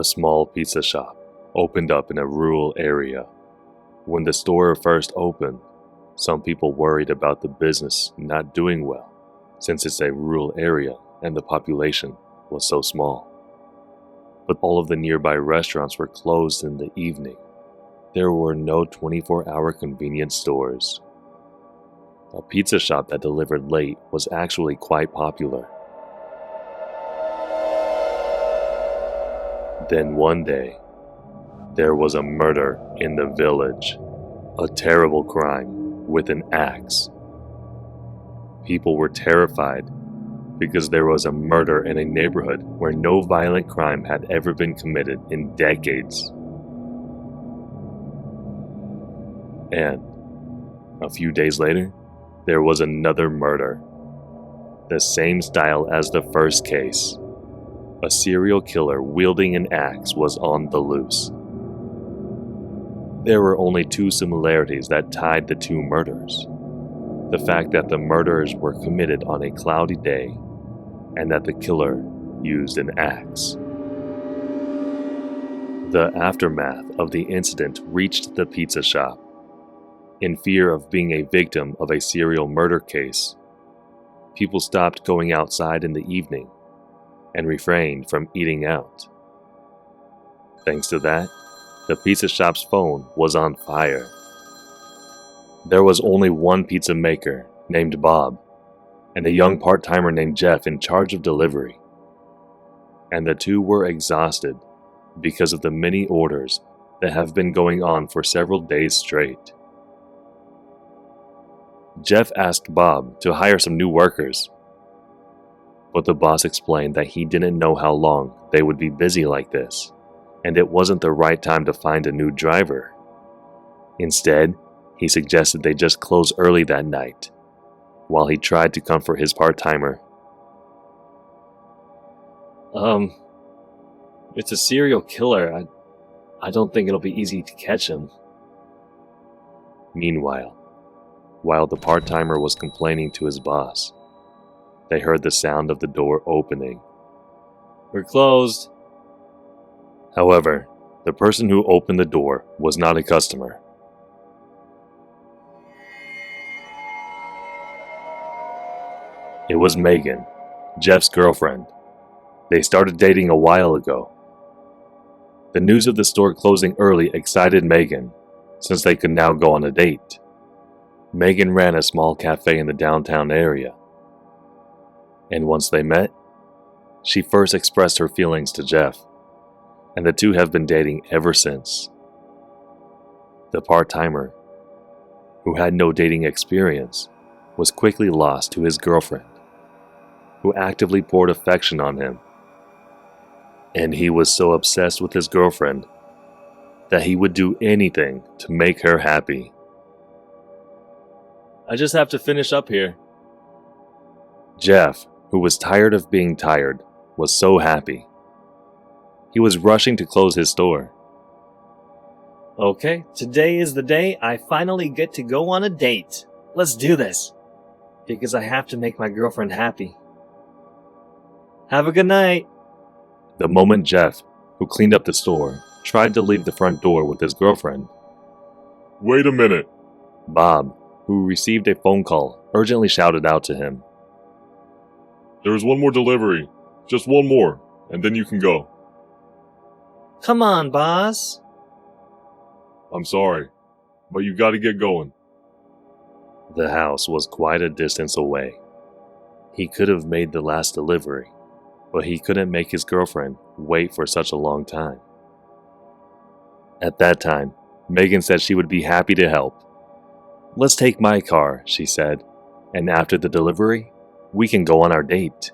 A small pizza shop opened up in a rural area. When the store first opened, some people worried about the business not doing well, since it's a rural area and the population was so small. But all of the nearby restaurants were closed in the evening. There were no 24-hour convenience stores. A pizza shop that delivered late was actually quite popular. Then one day, there was a murder in the village. A terrible crime with an axe. People were terrified because there was a murder in a neighborhood where no violent crime had ever been committed in decades. And a few days later, there was another murder. The same style as the first case. A serial killer wielding an axe was on the loose. There were only two similarities that tied the two murders. The fact that the murders were committed on a cloudy day, and that the killer used an axe. The aftermath of the incident reached the pizza shop. In fear of being a victim of a serial murder case, people stopped going outside in the evening and refrained from eating out. Thanks to that, the pizza shop's phone was on fire. There was only one pizza maker named Bob and a young part-timer named Jeff in charge of delivery. And the two were exhausted because of the many orders that have been going on for several days straight. Jeff asked Bob to hire some new workers, but the boss explained that he didn't know how long they would be busy like this, and it wasn't the right time to find a new driver. Instead, he suggested they just close early that night, while he tried to comfort his part-timer. It's a serial killer. I don't think it'll be easy to catch him. Meanwhile, while the part-timer was complaining to his boss, they heard the sound of the door opening. "We're closed." However, the person who opened the door was not a customer. It was Megan, Jeff's girlfriend. They started dating a while ago. The news of the store closing early excited Megan, since they could now go on a date. Megan ran a small cafe in the downtown area. And once they met, she first expressed her feelings to Jeff, and the two have been dating ever since. The part-timer, who had no dating experience, was quickly lost to his girlfriend, who actively poured affection on him. And he was so obsessed with his girlfriend that he would do anything to make her happy. "I just have to finish up here." Jeff, who was tired of being tired, was so happy. He was rushing to close his store. "Okay, today is the day I finally get to go on a date. Let's do this. Because I have to make my girlfriend happy. Have a good night." The moment Jeff, who cleaned up the store, tried to leave the front door with his girlfriend, "Wait a minute." Bob, who received a phone call, urgently shouted out to him, "There's one more delivery. Just one more, and then you can go." "Come on, boss." "I'm sorry, but you gotta get going." The house was quite a distance away. He could have made the last delivery, but he couldn't make his girlfriend wait for such a long time. At that time, Megan said she would be happy to help. "Let's take my car," she said, "and after the delivery, we can go on our date."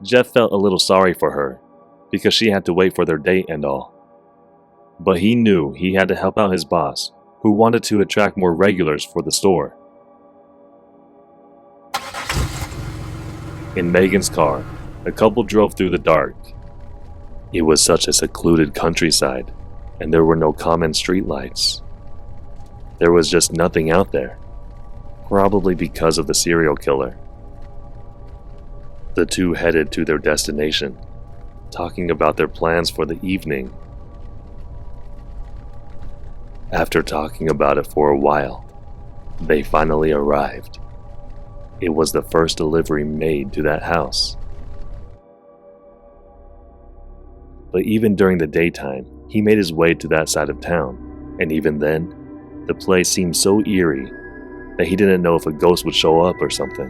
Jeff felt a little sorry for her, because she had to wait for their date and all. But he knew he had to help out his boss, who wanted to attract more regulars for the store. In Megan's car, the couple drove through the dark. It was such a secluded countryside, and there were no common streetlights. There was just nothing out there, probably because of the serial killer. The two headed to their destination, talking about their plans for the evening. After talking about it for a while, they finally arrived. It was the first delivery made to that house. But even during the daytime, he made his way to that side of town, and even then, the place seemed so eerie that he didn't know if a ghost would show up or something.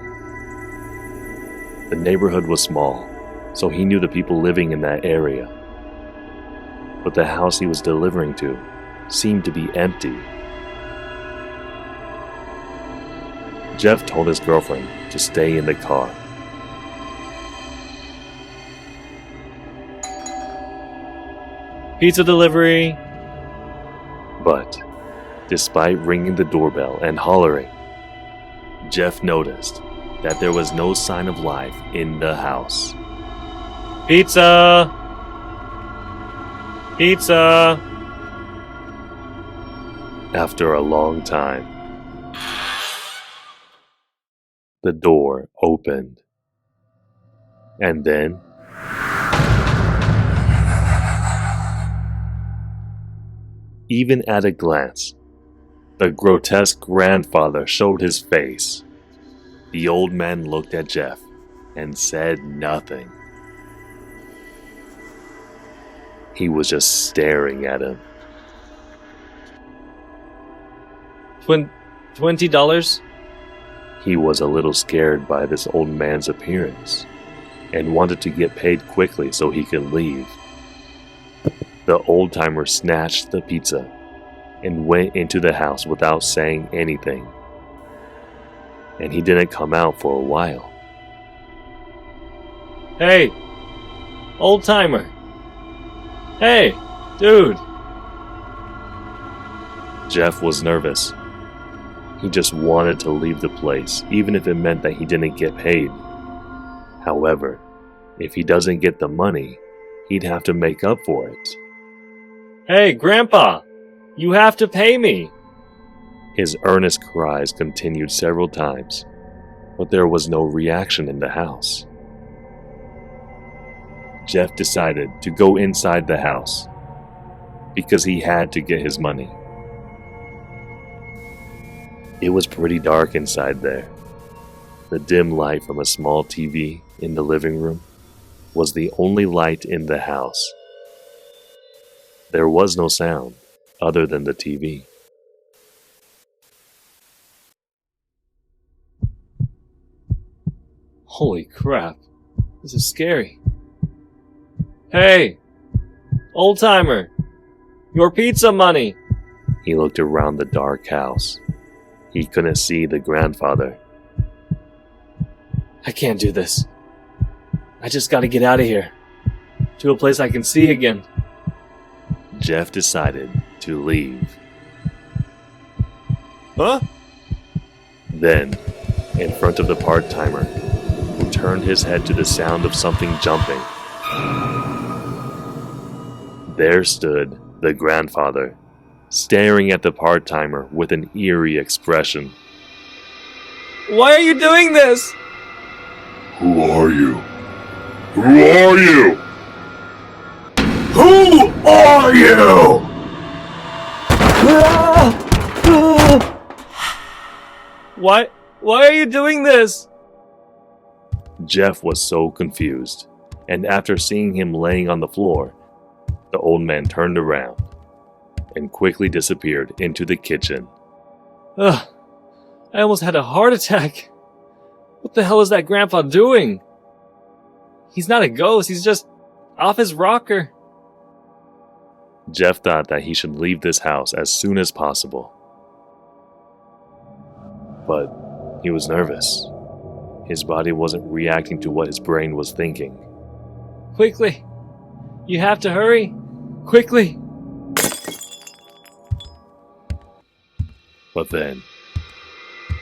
The neighborhood was small, so he knew the people living in that area. But the house he was delivering to seemed to be empty. Jeff told his girlfriend to stay in the car. Pizza delivery. But despite ringing the doorbell and hollering, Jeff noticed that there was no sign of life in the house. Pizza! Pizza! After a long time, the door opened. And then, even at a glance, the grotesque grandfather showed his face. The old man looked at Jeff and said nothing. He was just staring at him. $20? He was a little scared by this old man's appearance and wanted to get paid quickly so he could leave. The old-timer snatched the pizza and went into the house without saying anything. And he didn't come out for a while. Hey! Old timer! Hey! Dude! Jeff was nervous. He just wanted to leave the place, even if it meant that he didn't get paid. However, if he doesn't get the money, he'd have to make up for it. Hey, Grandpa! You have to pay me! His earnest cries continued several times, but there was no reaction in the house. Jeff decided to go inside the house because he had to get his money. It was pretty dark inside there. The dim light from a small TV in the living room was the only light in the house. There was no sound other than the TV. Holy crap. This is scary. Hey! Old timer! Your pizza money! He looked around the dark house. He couldn't see the grandfather. I can't do this. I just gotta get out of here. To a place I can see again. Jeff decided to leave. Huh? Then, in front of the part-timer, who turned his head to the sound of something jumping, there stood the grandfather, staring at the part-timer with an eerie expression. Why are you doing this? Who are you? Who are you? Who are you? Why are you doing this? Jeff was so confused, and after seeing him laying on the floor, the old man turned around and quickly disappeared into the kitchen. Ugh, I almost had a heart attack. What the hell is that grandpa doing? He's not a ghost, he's just off his rocker. Jeff thought that he should leave this house as soon as possible. But he was nervous. His body wasn't reacting to what his brain was thinking. Quickly! You have to hurry! Quickly! But then,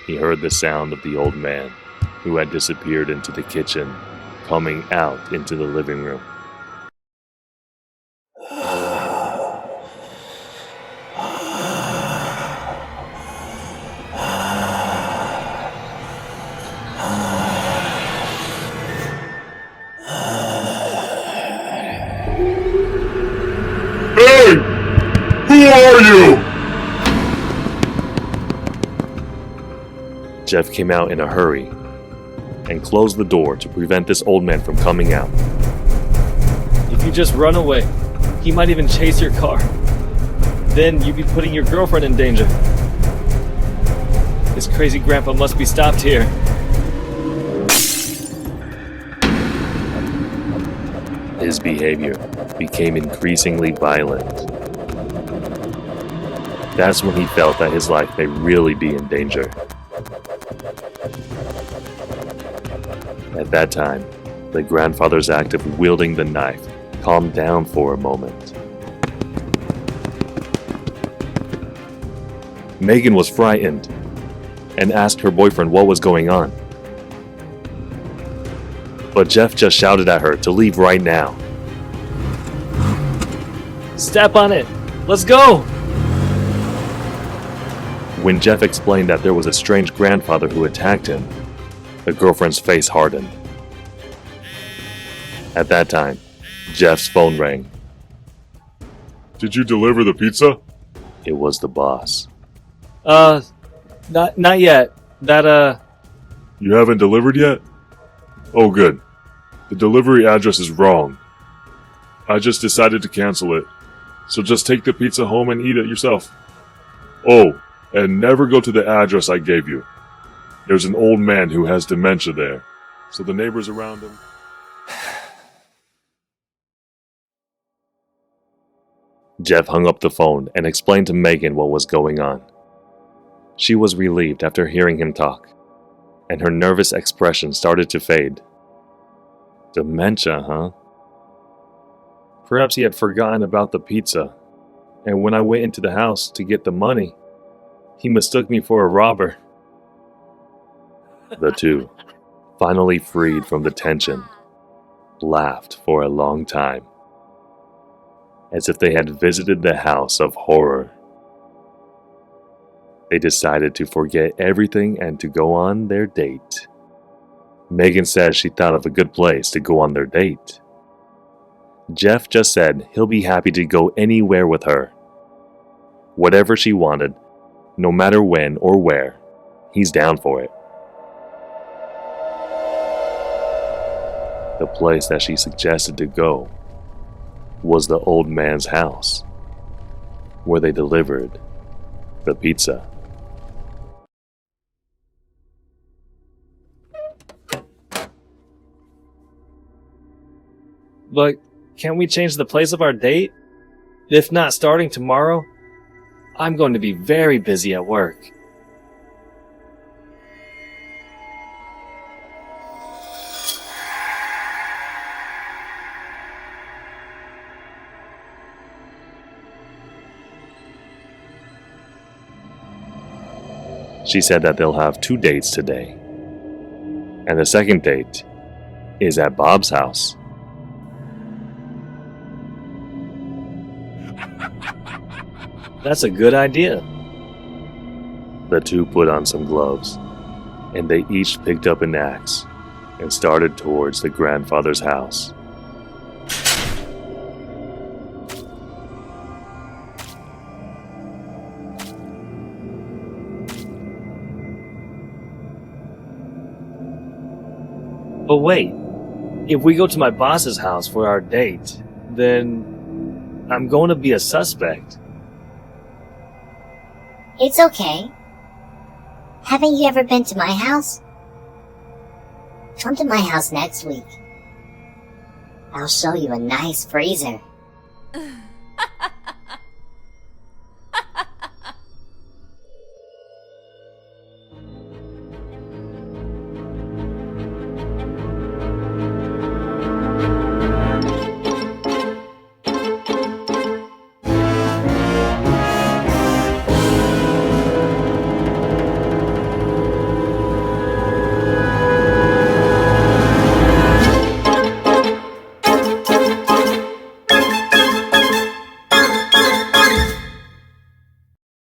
he heard the sound of the old man, who had disappeared into the kitchen, coming out into the living room. Jeff came out in a hurry and closed the door to prevent this old man from coming out. If you just run away, he might even chase your car. Then you'd be putting your girlfriend in danger. This crazy grandpa must be stopped here. His behavior became increasingly violent. That's when he felt that his life may really be in danger. At that time, the grandfather's act of wielding the knife calmed down for a moment. Megan was frightened and asked her boyfriend what was going on. But Jeff just shouted at her to leave right now. Step on it! Let's go! When Jeff explained that there was a strange grandfather who attacked him, the girlfriend's face hardened. At that time, Jeff's phone rang. Did you deliver the pizza? It was the boss. Not yet. You haven't delivered yet? Oh, good. The delivery address is wrong. I just decided to cancel it. So just take the pizza home and eat it yourself. Oh, and never go to the address I gave you. There's an old man who has dementia there, so the neighbors around him... Jeff hung up the phone and explained to Megan what was going on. She was relieved after hearing him talk, and her nervous expression started to fade. Dementia, huh? Perhaps he had forgotten about the pizza, and when I went into the house to get the money, he mistook me for a robber. The two, finally freed from the tension, laughed for a long time, as if they had visited the house of horror. They decided to forget everything and to go on their date. Megan said she thought of a good place to go on their date. Jeff just said he'll be happy to go anywhere with her. Whatever she wanted, no matter when or where, he's down for it. The place that she suggested to go was the old man's house, where they delivered the pizza. But can't we change the place of our date? If not starting tomorrow, I'm going to be very busy at work. She said that they'll have 2 dates today, and the second date is at Bob's house. That's a good idea. The two put on some gloves, and they each picked up an axe and started towards the grandfather's house. But wait, if we go to my boss's house for our date, then I'm going to be a suspect. It's okay. Haven't you ever been to my house? Come to my house next week. I'll show you a nice freezer.